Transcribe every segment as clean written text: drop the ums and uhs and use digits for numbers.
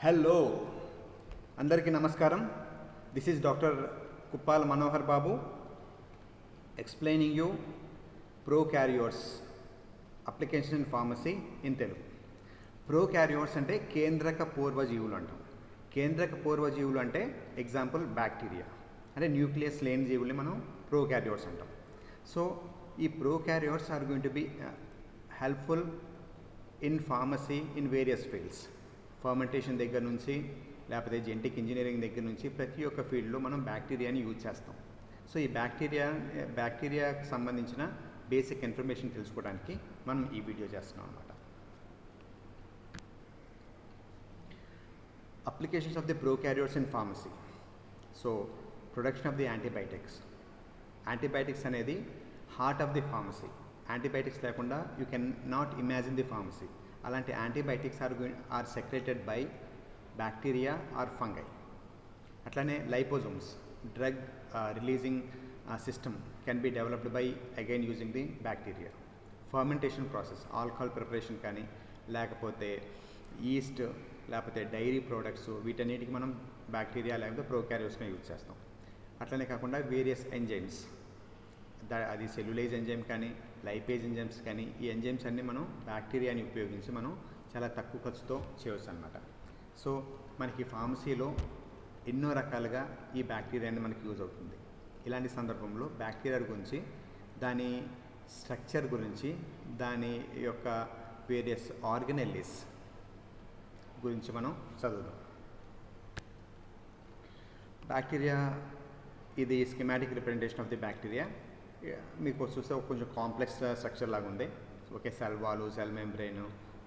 Hello, అందరికీ నమస్కారం. This is doctor Kuppala Manohar Babu explaining you prokaryotes application in pharmacy in Telugu. Prokaryotes అంటే కేంద్రక పూర్వజీవులు అంటాం. కేంద్రక పూర్వజీవులు అంటే ఎగ్జాంపుల్ బ్యాక్టీరియా, అంటే న్యూక్లియస్ లేని జీవుల్ని మనం ప్రోకారియోట్స్ అంటాం. సో ఈ prokaryotes are going to be helpful in pharmacy in various fields. Fermentation దగ్గర నుంచి లేకపోతే జెనెటిక్ ఇంజనీరింగ్ దగ్గర నుంచి ప్రతి ఒక్క ఫీల్డ్లో మనం బ్యాక్టీరియాని యూజ్ చేస్తాం. సో ఈ బ్యాక్టీరియాకి సంబంధించిన బేసిక్ ఇన్ఫర్మేషన్ తెలుసుకోవడానికి మనం ఈ వీడియో చేస్తున్నాం అన్నమాట. Applications of the prokaryotes in pharmacy. So production of the antibiotics. Antibiotics అనేది heart of the pharmacy. Antibiotics లేకుండా you can not imagine the pharmacy. అలాంటి antibiotics are secreted by bacteria or fungi. అట్లానే liposomes, drug releasing system can be developed by again using the bacteria. Fermentation process, alcohol preparation కానీ లేకపోతే east లేకపోతే dairy products, వీటన్నిటికి మనం bacteria లేకపోతే ప్రోకారియోట్స్ని use చేస్తాం. అట్లనే కాకుండా వేరియస్ ఎంజైమ్స్, అది సెల్యులేజ్ ఎంజైమ్ కానీ లైపేజ్ ఎంజైమ్స్ కానీ, ఈ ఎంజైమ్స్ అన్నీ మనం బ్యాక్టీరియాని ఉపయోగించి మనం చాలా తక్కువ ఖర్చుతో చేయవచ్చు అన్నమాట. సో మనకి ఫార్మసీలో ఎన్నో రకాలుగా ఈ బ్యాక్టీరియా అనేది మనకి యూజ్ అవుతుంది. ఇలాంటి సందర్భంలో బ్యాక్టీరియా గురించి, దాని స్ట్రక్చర్ గురించి, దాని యొక్క వేరియస్ ఆర్గనెల్లీస్ గురించి మనం చదువుదాం. బ్యాక్టీరియా ఇది schematic representation of the bacteria. మీకు చూస్తే కొంచెం కాంప్లెక్స్ స్ట్రక్చర్ లాగా ఉంది. Okay, cell wall, cell membrane,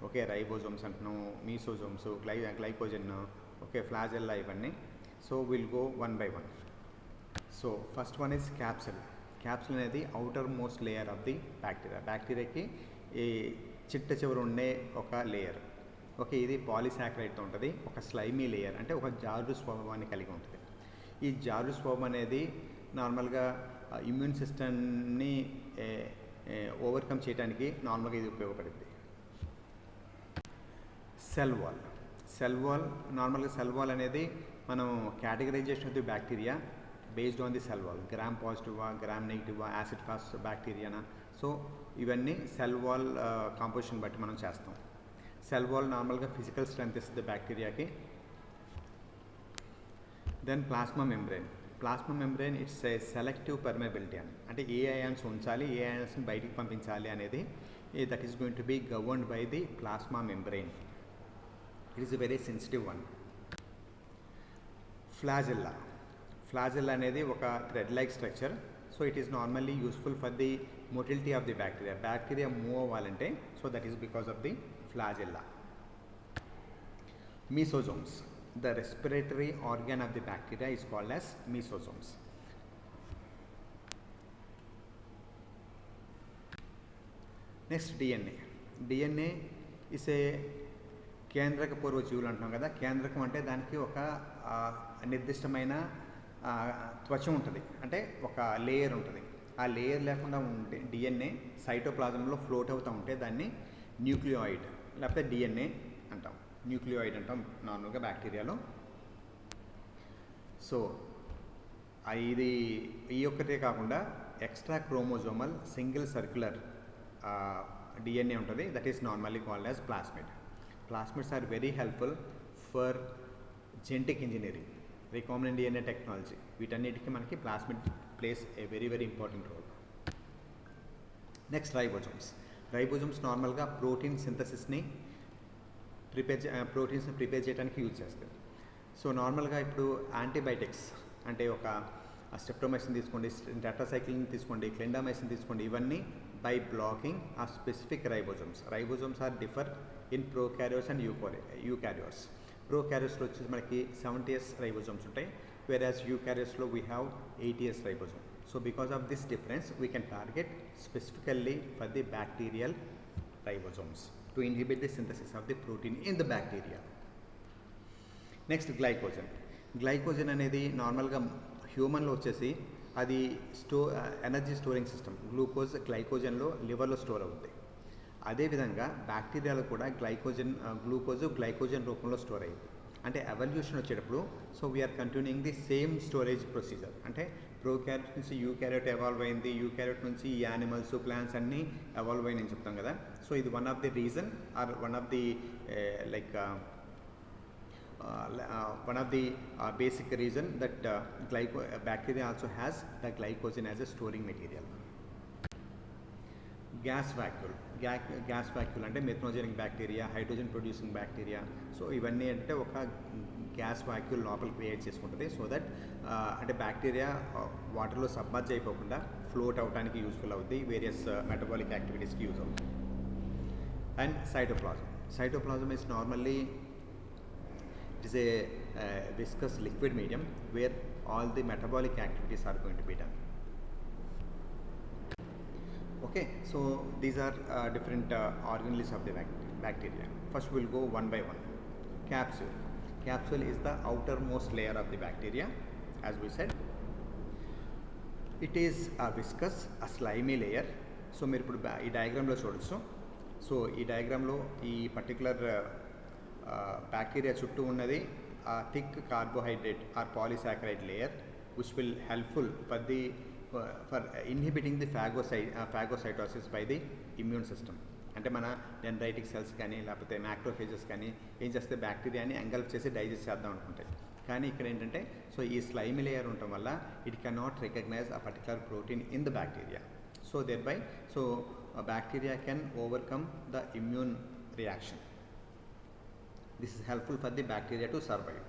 okay ribosomes అంటున్నాము, మీసోజోమ్స్, గ్లైకోజన్, ఓకే ఫ్లాజెల్లా, ఇవన్నీ. So will go one by one. So first one is capsule. Capsule అనేది outer most layer of the bacteria. బ్యాక్టీరియాకి ఈ చిట్ట చివరి ఉండే ఒక లేయర్. ఓకే, ఇది పాలిసాకరైడ్తో ఉంటుంది. ఒక స్లైమీ లేయర్ అంటే ఒక జారు స్వభావాన్ని కలిగి ఉంటుంది. ఈ జారు స్వభావం అనేది నార్మల్గా ఇమ్యూన్ సిస్టమ్ని ఓవర్కమ్ చేయడానికి నార్మల్గా ఇది ఉపయోగపడుతుంది. సెల్ వాల్ నార్మల్గా సెల్ వాల్ అనేది మనం categorization of the bacteria based on the cell wall. Gram పాజిటివా, గ్రామ్ నెగిటివా, యాసిడ్ ఫాస్ట్ బ్యాక్టీరియానా, సో ఇవన్నీ సెల్ వాల్ కాంపోజిషన్ బట్టి మనం చేస్తాం. సెల్ వాల్ నార్మల్గా ఫిజికల్ స్ట్రెంత్ ఇస్తుంది బ్యాక్టీరియాకి. Then plasma membrane it's a selective permeability అంటే ఏ అయాన్స్ ఉంచాలి, ఏ అయాన్స్ని బయటికి పంపించాలి అనేది that is going to be governed by the plasma membrane. It is a very sensitive one. Flagella అనేది ఒక thread like structure. So it is normally useful for the motility of the bacteria move అవ్వాలంటే. So that is because of the flagella. Mesosomes, the respiratory organ of the bacteria is called as mesosomes. Next, DNA is a కేంద్రక పూర్వజీవులు అంటున్నాం కదా. కేంద్రకం అంటే దానికి ఒక నిర్దిష్టమైన త్వచం ఉంటుంది, అంటే ఒక లేయర్ ఉంటుంది. ఆ లేయర్ లేకుండా ఉంటే DNA సైటోప్లాజంలో ఫ్లోట్ అవుతూ ఉంటే దాన్ని న్యూక్లియాయిడ్ లేకపోతే DNA అంటాం. న్యూక్లియాయిడ్ అంటాం నార్మల్గా బ్యాక్టీరియాలో. సో ఇది ఈ ఒక్కటే కాకుండా extra chromosomal single circular DNA ఉంటుంది. That is normally called as plasmid. Plasmids are very helpful for genetic engineering, recombinant DNA technology. వీటన్నిటికీ మనకి plasmid plays a very very important role. Next ribosomes నార్మల్గా protein సింథసిస్ని ప్రోటీన్స్ని prepare చేయడానికి use చేస్తారు. So నార్మల్గా ఇప్పుడు యాంటీబయాటిక్స్ అంటే ఒక స్ట్రెప్టోమైసిన్ తీసుకోండి, టెట్రాసైక్లిన్ తీసుకోండి, క్లిండామైసిన్ తీసుకోండి, ఇవన్నీ బై బ్లాకింగ్ ఆ specific ribosomes are differ in prokaryotes and eukaryotes. ప్రోకారియోట్స్లో వచ్చేసి మనకి 70S రైబోజోమ్స్ ఉంటాయి, వేరాజ్ యూకారియోట్స్లో we have 80S ribosome. So because of this difference we can target specifically for the bacterial ribosomes to inhibit the synthesis of the protein in the bacteria. Next, glycogen అనేది నార్మల్గా హ్యూమన్లో వచ్చేసి అది energy storing system. గ్లైకోజన్లో లివర్లో store అవుతుంది. అదేవిధంగా బ్యాక్టీరియాలో కూడా glycogen రూపంలో store అయ్యింది. అంటే ఎవల్యూషన్ వచ్చేటప్పుడు so we're continuing the same storage procedure. అంటే ప్రోక్యారియట్ నుంచి యూక్యారియట్ ఎవాల్వ్ అయింది, యూక్యారియట్ నుంచి ఈ యానిమల్స్ ప్లాంట్స్ అన్నీ ఎవాల్వ్ అయ్యి చెప్తాం కదా. సో ఇది one of the reason or one of the like one of the basic reason that bacteria also has the glycogen as a storing material. Gas vacuole అంటే methanogenic bacteria, hydrogen producing bacteria. So ఇవన్నీ అంటే ఒక gas vacuole లోపల create చేసుకుంటుంది. So that అంటే bacteria వాటర్లో submerge అయిపోకుండా float అవడానికి యూస్ఫుల్ అవుతుంది, వేరియస్ మెటబాలిక్ యాక్టివిటీస్కి యూజ్ అవుతుంది. And cytoplasm is normally it is a viscous liquid medium where all the metabolic activities are going to be done. Okay, so these are different organelles of the bacteria. First we will go one by one. Capsule is the outermost layer of the bacteria. As we said, it is a viscous, a slimy layer. So మీరు ఇప్పుడు ఈ డయాగ్రామ్లో చూడొచ్చు. So ఈ డయాగ్రామ్లో ఈ particular bacteria చుట్టూ ఉన్నది ఆ thick carbohydrate or polysaccharide layer which will helpful for inhibiting the phagocytosis by the immune system. అంటే మన డెండ్రైటిక్ సెల్స్ కానీ లేకపోతే మ్యాక్రోఫేజెస్ కానీ ఏం చేస్తే బ్యాక్టీరియాని ఎంగల్ప్ చేసి డైజెస్ట్ చేద్దాం అనుకుంటాయి. కానీ ఇక్కడ ఏంటంటే సో ఈ స్లైమీ లేయర్ ఉండటం వల్ల it can not recognise a particular protein in the bacteria. So thereby so bacteria can overcome the immune reaction. This is helpful for the bacteria to survive.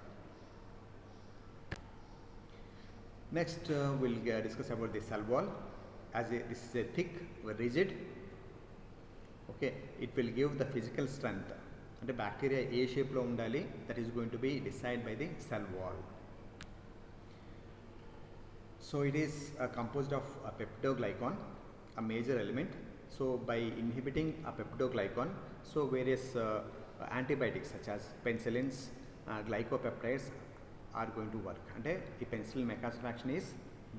Next we'll discuss about the cell wall. This is a thick, rigid. Okay, it will give the physical strength. అంటే bacteria ఏ షేప్లో ఉండాలి, that is going to be decided by the cell wall. So it is composed of a peptidoglycan, a major element. So by inhibiting a peptidoglycan, so various antibiotics such as penicillins, glycopeptides are going to work. అంటే ఈ penicillin mechanism of action is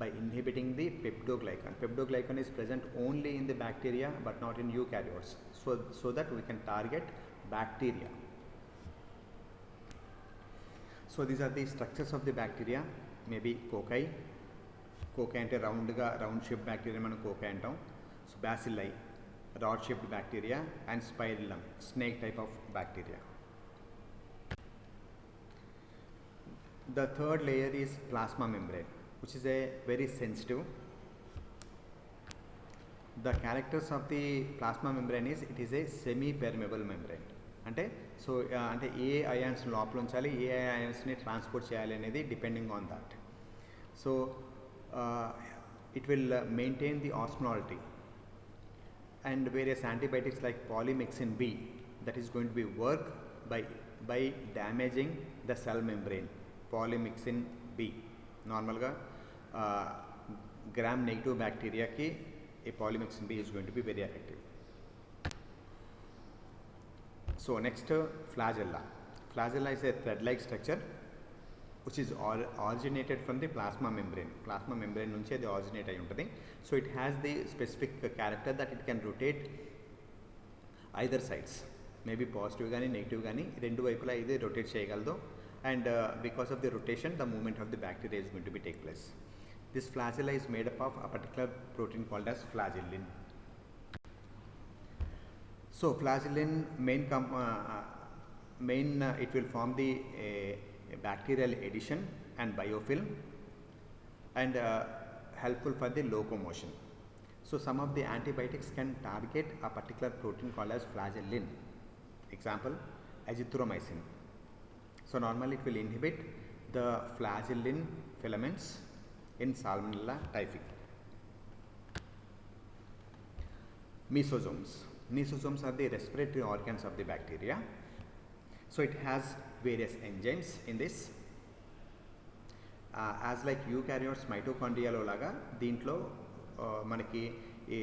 by inhibiting the peptidoglycan. Peptidoglycan is present only in the bacteria but not in eukaryotes. So that we can target bacteria. So these are the structures of the bacteria. Maybe cocci అంటే round shape bacteria మనం cocci అంటాం. So bacilli, rod shaped bacteria, and spirillum, snake type of bacteria. The third layer is plasma membrane, which is a very sensitive. The characters of the plasma membrane is it is a semi permeable membrane. అంటే so అంటే ఏ ions లోపల ఉంచాలి, ఏ అయాన్స్ని transport చేయాలి అనేది depending on that. So it will maintain the osmolality. And various antibiotics like polymyxin B that is going to be work by damaging the cell membrane. Polymyxin B normalga gram negative bacteria ki a polymyxin B is going to be very effective. So next flagella is a thread like structure which is originated from the plasma membrane nunchi adi originate ayi untadi. So it has the specific character that it can rotate either sides, maybe positive gaani negative gaani rendu vaipula idi rotate cheyagaladu. And because of the rotation the movement of the bacteria is going to be take place. This flagella is made up of a particular protein called as flagellin. So flagellin it will form the bacterial adhesion and biofilm and helpful for the locomotion. So some of the antibiotics can target a particular protein called as flagellin. Example, azithromycin. So normally it will inhibit the flagellin filaments in Salmonella typhi. Mesosomes are the respiratory organs of the bacteria. So it has various enzymes in this. As like eukaryotes mitochondrial laga దీంట్లో మనకి ఈ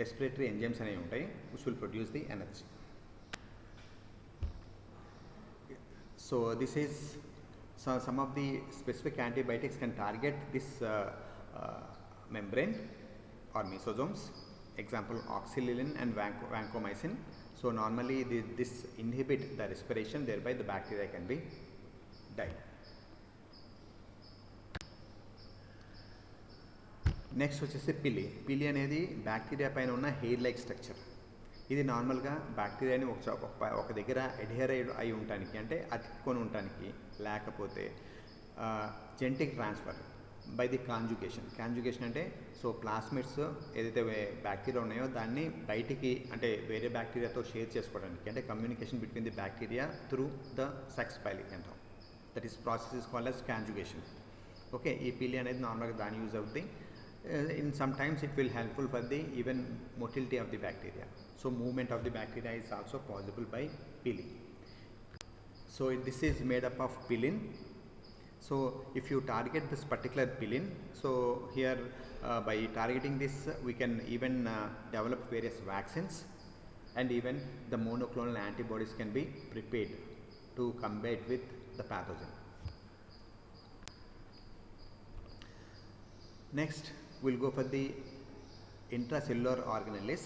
respiratory enzymes అనేవి ఉంటాయి which will produce the energy. So this is some of the specific antibiotics can target this membrane or mesosomes. Example, oxaliline and vancomycin. So normally this inhibit the respiration, thereby the bacteria can be died. Next వచ్చేసి పిలి అనేది bacteria పైన ఉన్న hair like structure. ఇది నార్మల్గా బ్యాక్టీరియాని ఒక దగ్గర అడ్హెర్ అయి ఉండటానికి, అంటే అతుక్కొని ఉండటానికి, లేకపోతే genetic transfer by the conjugation అంటే సో ప్లాస్మిడ్స్ ఏదైతే బ్యాక్టీరియా ఉన్నాయో దాన్ని బయటికి అంటే వేరే బ్యాక్టీరియాతో షేర్ చేసుకోవడానికి, అంటే communication between the bacteria through the sex piling అంటాం. That is process is called as conjugation. Okay, ఈ పిలి అనేది నార్మల్గా దాని యూజ్ అవుతుంది. In sometimes it will helpful for the even motility of the bacteria. So movement of the bacteria is also possible by pili. So this is made up of pilin. So if you target this particular pilin, so here by targeting this we can even develop various vaccines, and even the monoclonal antibodies can be prepared to combat with the pathogen. Next we'll go for the intracellular organelles.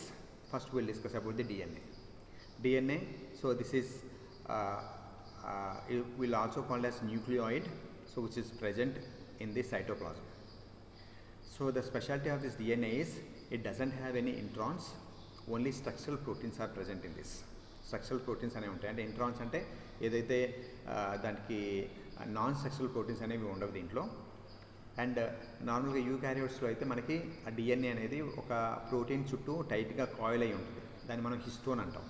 First we'll discuss about the DNA. So this is it will also called as nucleoid, so which is present in the cytoplasm. So the specialty of this DNA is it doesn't have any introns, only structural proteins are present in this. Structural proteins అనేవి ఉంటాయి, అంటే introns అంటే ఏదైతే దానికి non structural proteins అనేవి ఉండవు దీంట్లో. And నార్మల్గా యూకారియోట్స్లో అయితే మనకి ఆ డిఎన్ఏ అనేది ఒక ప్రోటీన్ చుట్టూ టైట్గా కాయిల్ అయి ఉంటుంది, దాన్ని మనం హిస్టోన్ అంటాం.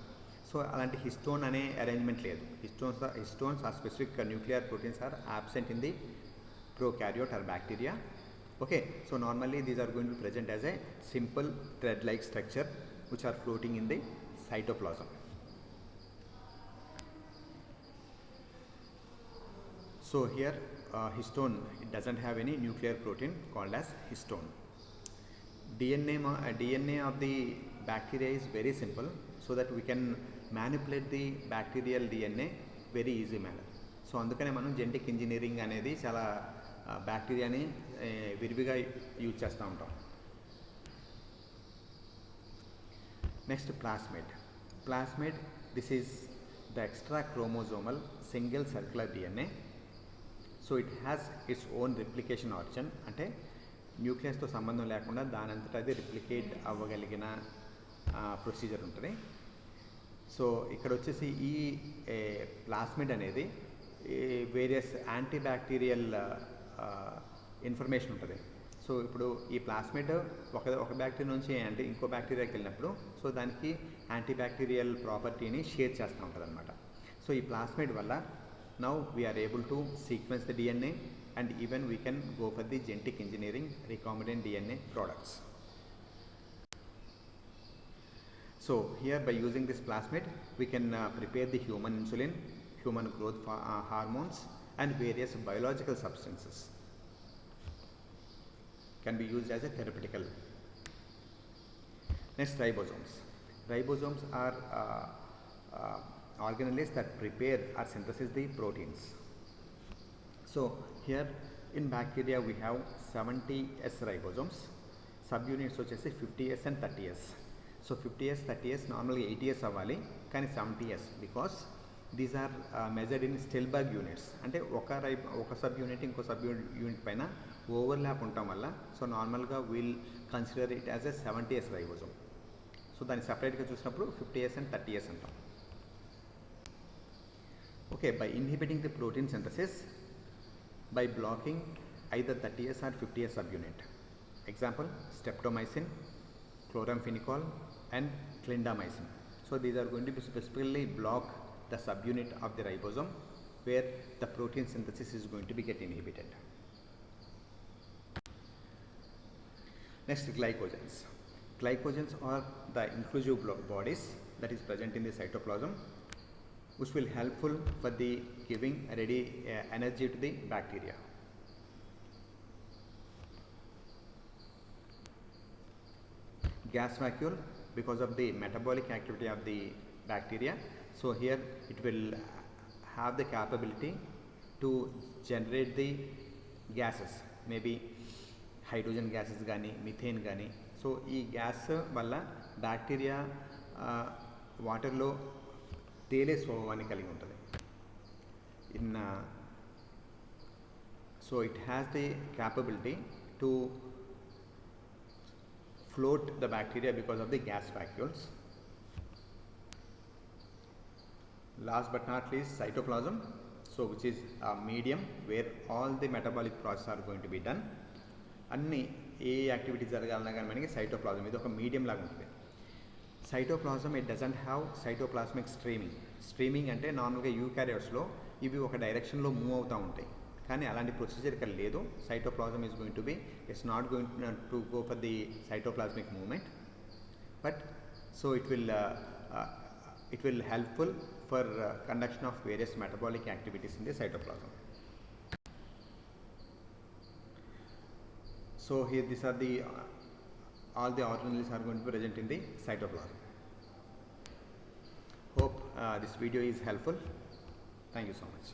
సో అలాంటి హిస్టోన్ అనే అరేంజ్మెంట్ లేదు. Histones are specific nuclear proteins are absent in the prokaryote or bacteria. Okay, so normally these are going to be present as a simple thread like structure which are floating in the cytoplasm. So here histone, it doesn't have any nuclear protein called as histone. DNA of the bacteria is very simple, so that we can manipulate the bacterial DNA very easy manner. So అందుకనే మనం genetic engineering అనేది చాలా బ్యాక్టీరియాని విరివిగా use చేస్తూ ఉంటాం. Next plasmid, this is the extra chromosomal single circular DNA. So it has its own replication origin, అంటే న్యూక్లియస్తో సంబంధం లేకుండా దానంతటా అది రిప్లికేట్ అవ్వగలిగిన ప్రొసీజర్ ఉంటుంది. సో ఇక్కడ వచ్చేసి ఈ ప్లాస్మిడ్ అనేది వేరియస్ యాంటీబ్యాక్టీరియల్ ఇన్ఫర్మేషన్ ఉంటుంది. సో ఇప్పుడు ఈ ప్లాస్మిడ్ ఒక బ్యాక్టీరియా నుంచి అంటే ఇంకో బ్యాక్టీరియాకి వెళ్ళినప్పుడు సో దానికి యాంటీబ్యాక్టీరియల్ ప్రాపర్టీని షేర్ చేస్తూ ఉంటుంది అనమాట. సో ఈ ప్లాస్మిడ్ వల్ల now we are able to sequence the DNA, and even we can go for the genetic engineering recombinant DNA products. So here by using this plasmid we can prepare the human insulin, human growth hormones, and various biological substances can be used as a therapeutical. Next, ribosomes are organelles that prepare or synthesize the proteins. So here in bacteria we have 70S ribosomes. Subunits వచ్చేసి 50S and 30S. So 50S 30S normally 80S అవ్వాలి, కానీ 70S because these are measured in Stillberg units. అంటే ఒక sub unit ఇంకో sub unit పైన overlap ఉండటం వల్ల so నార్మల్గా will consider it as a 70S ribosome. So దాన్ని సపరేట్గా చూసినప్పుడు 50S and 30S అంటాం. Okay, by inhibiting the protein synthesis by blocking either 30S or 50S subunit. Example, streptomycin, chloramphenicol, and clindamycin. So these are going to be specifically block the subunit of the ribosome where the protein synthesis is going to be get inhibited. Next, glycogens are the inclusive bodies that is present in the cytoplasm, which will helpful for the giving ready energy to the bacteria. Gas vacuole, because of the metabolic activity of the bacteria, so here it will have the capability to generate the gases, maybe hydrogen gases gaani, methane gaani. So ee gas valla bacteria వాటర్లో తేలే స్వభావాన్ని కలిగి ఉంటుంది. In so it has the capability to float the bacteria because of the gas vacuoles. Last but not least, cytoplasm, so which is a medium where all the metabolic processes are going to be done. అన్ని ఏ activity జరగాలన్నా కానీ మనకి cytoplasm ఇది ఒక medium లాగా ఉంటుంది. Cytoplasm it doesn't have cytoplasmic streaming అంటే నార్మల్గా యూకారియోట్స్లో ఇవి ఒక డైరెక్షన్లో మూవ్ అవుతూ ఉంటాయి, కానీ అలాంటి ప్రొసీజర్ ఇక్కడ లేదు. Cytoplasm is going to B it's not going to go for the cytoplasmic movement, but so it will helpful for conduction of various metabolic activities in the cytoplasm. So here these are the all the organelles are going to be present in the cytoplasm. Hope this video is helpful. Thank you so much.